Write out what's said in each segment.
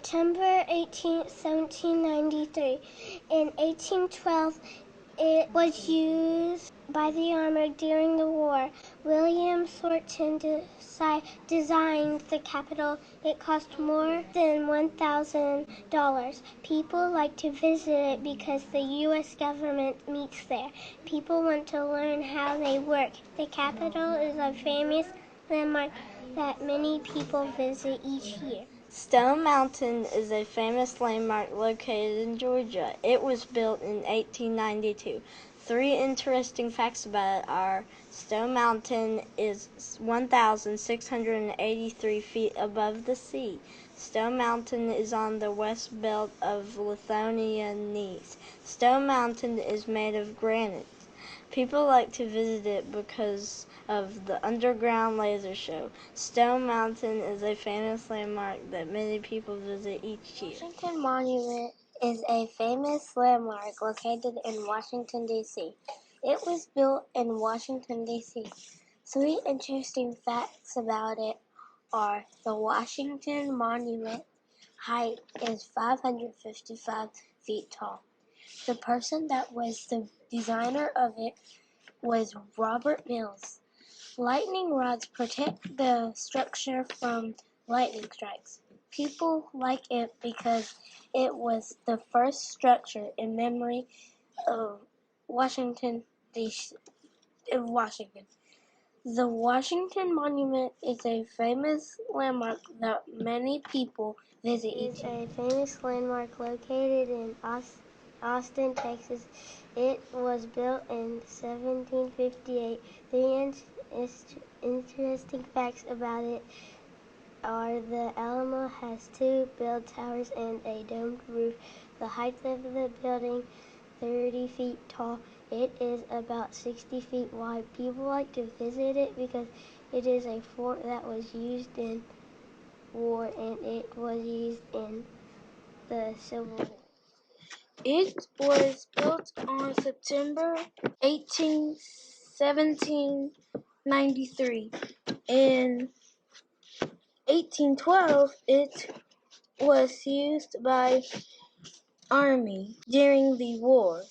September 18, 1793. In 1812, it was used by the army during the war. William Thornton designed the Capitol. It cost more than $1,000. People like to visit it because the U.S. government meets there. People want to learn how they work. The Capitol is a famous landmark that many people visit each year. Stone Mountain is a famous landmark located in Georgia. It was built in 1892. 3 interesting facts about it are Stone Mountain is 1,683 feet above the sea. Stone Mountain is on the west belt of Lithuanian Gneiss. Stone Mountain is made of granite. People like to visit it because of the underground laser show. Stone Mountain is a famous landmark that many people visit each year. Washington Monument is a famous landmark located in Washington, D.C. It was built in Washington, D.C. 3 interesting facts about it are the Washington Monument height is 555 feet tall. The person that was the designer of it was Robert Mills. Lightning rods protect the structure from lightning strikes. People like it because it was the first structure in memory of Washington, D.C. The Washington Monument is a famous landmark that many people visit each year. It's a famous landmark located in Austin, Texas. It was built in 1758. The interesting facts about it are the Alamo has 2 bell towers and a domed roof. The height of the building, 30 feet tall. It is about 60 feet wide. People like to visit it because it is a fort that was used in war and it was used in the Civil War. It was built on September 18, 1793. In 1812, it was used by Army during the war.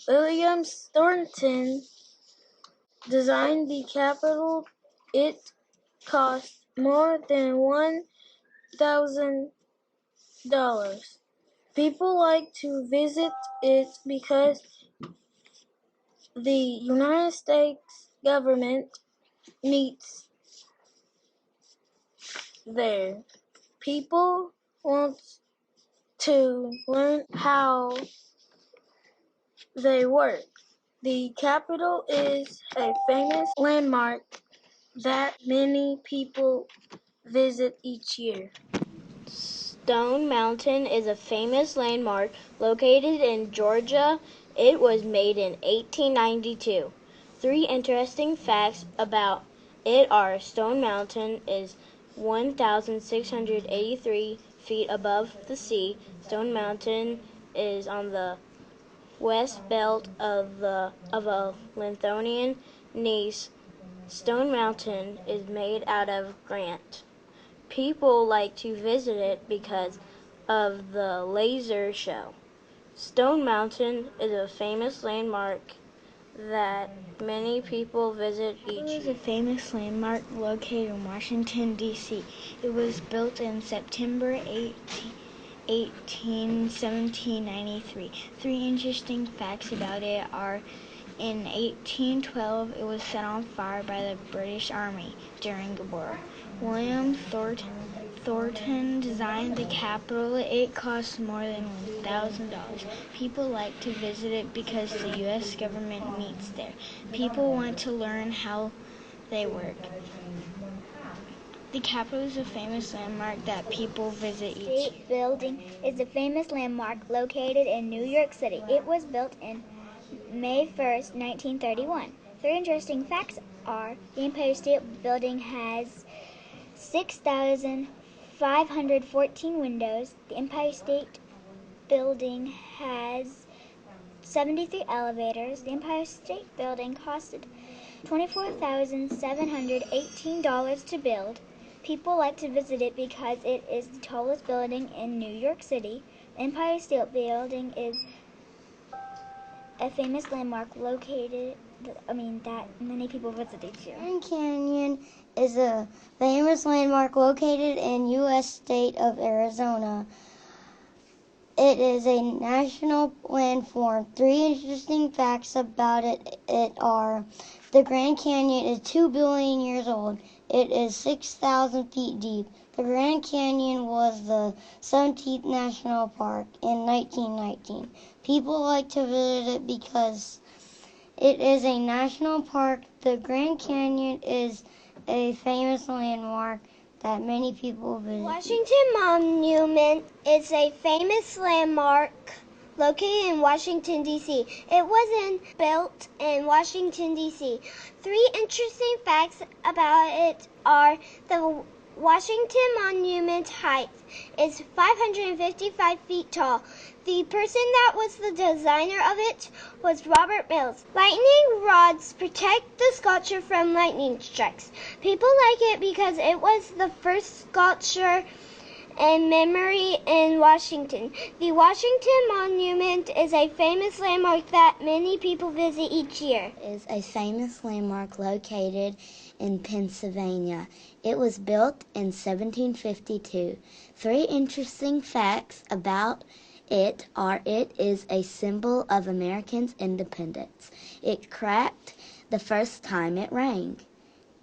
William Thornton designed the Capitol. It cost more than $1,000. People like to visit it because the United States government meets there. People want to learn how they work. The Capitol is a famous landmark that many people visit each year. Stone Mountain is a famous landmark located in Georgia. It was made in 1892. 3 interesting facts about it are Stone Mountain is 1,683 feet above the sea. Stone Mountain is on the west belt of a Lithuanian Gneiss. Stone Mountain is made out of granite. People like to visit it because of the laser show. Stone Mountain is a famous landmark that many people visit each year. It is a famous landmark located in Washington, D.C. It was built in September 1793. 3 interesting facts about it are in 1812, it was set on fire by the British Army during the war. William Thornton designed the Capitol. It cost more than $1,000. People like to visit it because the U.S. government meets there. People want to learn how they work. The Capitol is a famous landmark that people visit each year. State Building is a famous landmark located in New York City. It was built in May 1st, 1931. 3 interesting facts are the Empire State Building has 6,514 windows. The Empire State Building has 73 elevators. The Empire State Building costed $24,718 to build. People like to visit it because it is the tallest building in New York City. The Empire State Building is a famous landmark that many people visit each year. Grand Canyon is a famous landmark located in U.S. state of Arizona. It is a national landform. 3 interesting facts about it are: the Grand Canyon is 2 billion years old. It is 6,000 feet deep. The Grand Canyon was the 17th national park in 1919. People like to visit it because it is a national park. The Grand Canyon is a famous landmark that many people visit. Washington Monument is a famous landmark located in Washington, D.C. It was built in Washington, D.C. 3 interesting facts about it are: the Washington Monument height is 555 feet tall. The person that was the designer of it was Robert Mills. Lightning rods protect the sculpture from lightning strikes. People like it because it was the first sculpture in memory in Washington. The Washington Monument is a famous landmark that many people visit each year. Is a famous landmark located in Pennsylvania. It was built in 1752. 3 interesting facts about it are: it is a symbol of Americans' independence. It cracked the first time it rang.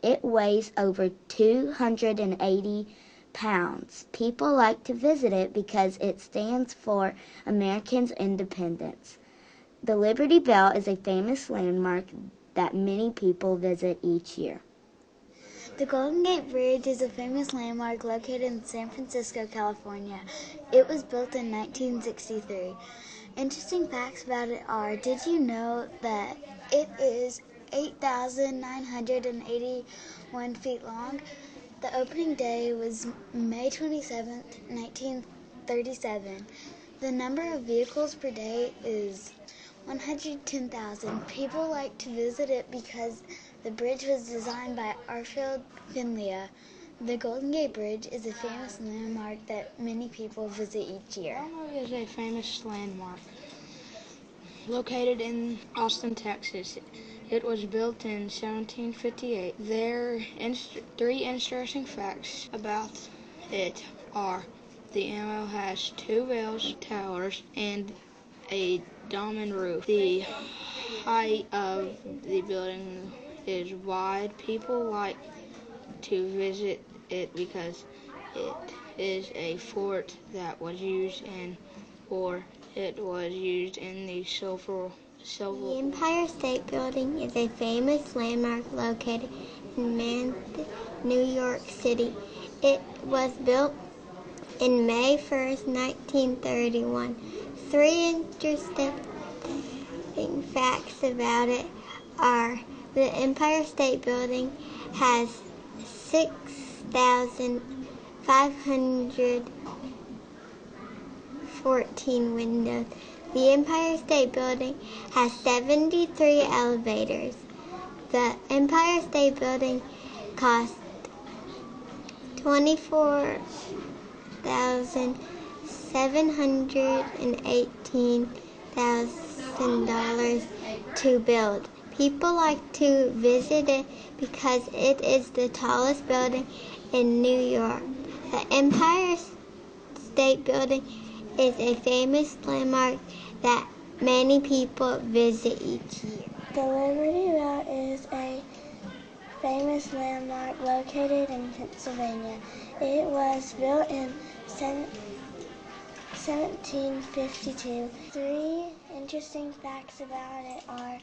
It weighs over 280 pounds. People like to visit it because it stands for Americans' independence. The Liberty Bell is a famous landmark that many people visit each year. The Golden Gate Bridge is a famous landmark located in San Francisco, California. It was built in 1963. Interesting facts about it are: did you know that it is 8,981 feet long? The opening day was May 27, 1937. The number of vehicles per day is 110,000. People like to visit it because the bridge was designed by Arfield Finlea. The Golden Gate Bridge is a famous landmark that many people visit each year. Alamo is a famous landmark located in Austin, Texas. It was built in 1758. There are 3 interesting facts about it are: the Alamo has 2 bells towers and a diamond roof. The height of the building is wide. People like to visit it because it is a fort that was used in war. It was used in the Civil The Empire State Building is a famous landmark located in New York City. It was built in May 1st, 1931. 3 interesting facts about it are: the Empire State Building has 6,514 windows. The Empire State Building has 73 elevators. The Empire State Building cost $24,718,000 to build. People like to visit it because it is the tallest building in New York. The Empire State Building is a famous landmark that many people visit each year. The Liberty Bell is a famous landmark located in Pennsylvania. It was built in 1752. 3 interesting facts about it are: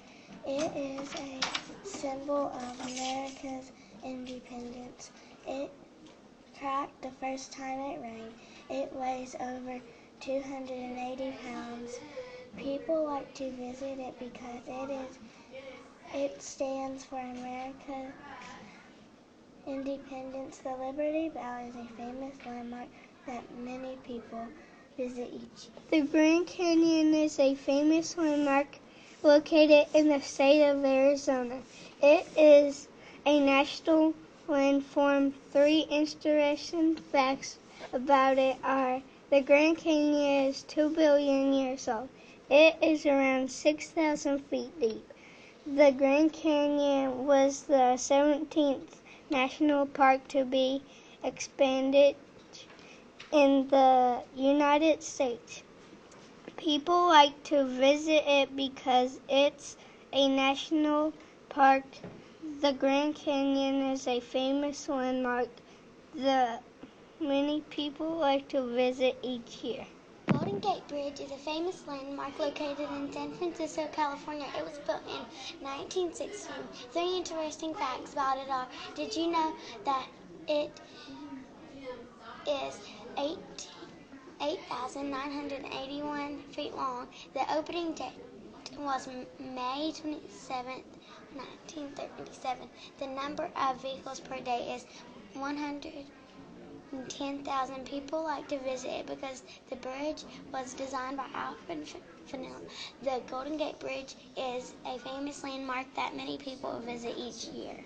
it is a symbol of America's independence. It cracked the first time it rang. It weighs over 280 pounds. People like to visit it because it stands for America's independence. The Liberty Bell is a famous landmark that many people visit each year. The Grand Canyon is a famous landmark located in the state of Arizona. It is a national landform. 3 interesting facts about it are the Grand Canyon is 2 billion years old. It is around 6,000 feet deep. The Grand Canyon was the 17th national park to be expanded in the United States. People like to visit it because it's a national park. The Grand Canyon is a famous landmark that many people like to visit each year. Golden Gate Bridge is a famous landmark located in San Francisco, California. It was built in 1916. 3 interesting facts about it are, did you know that it is 8,981 feet long? The opening date was May 27th, 1937. The number of vehicles per day is 110,000. People like to visit it because the bridge was designed by Alfred Fennell. The Golden Gate Bridge is a famous landmark that many people visit each year.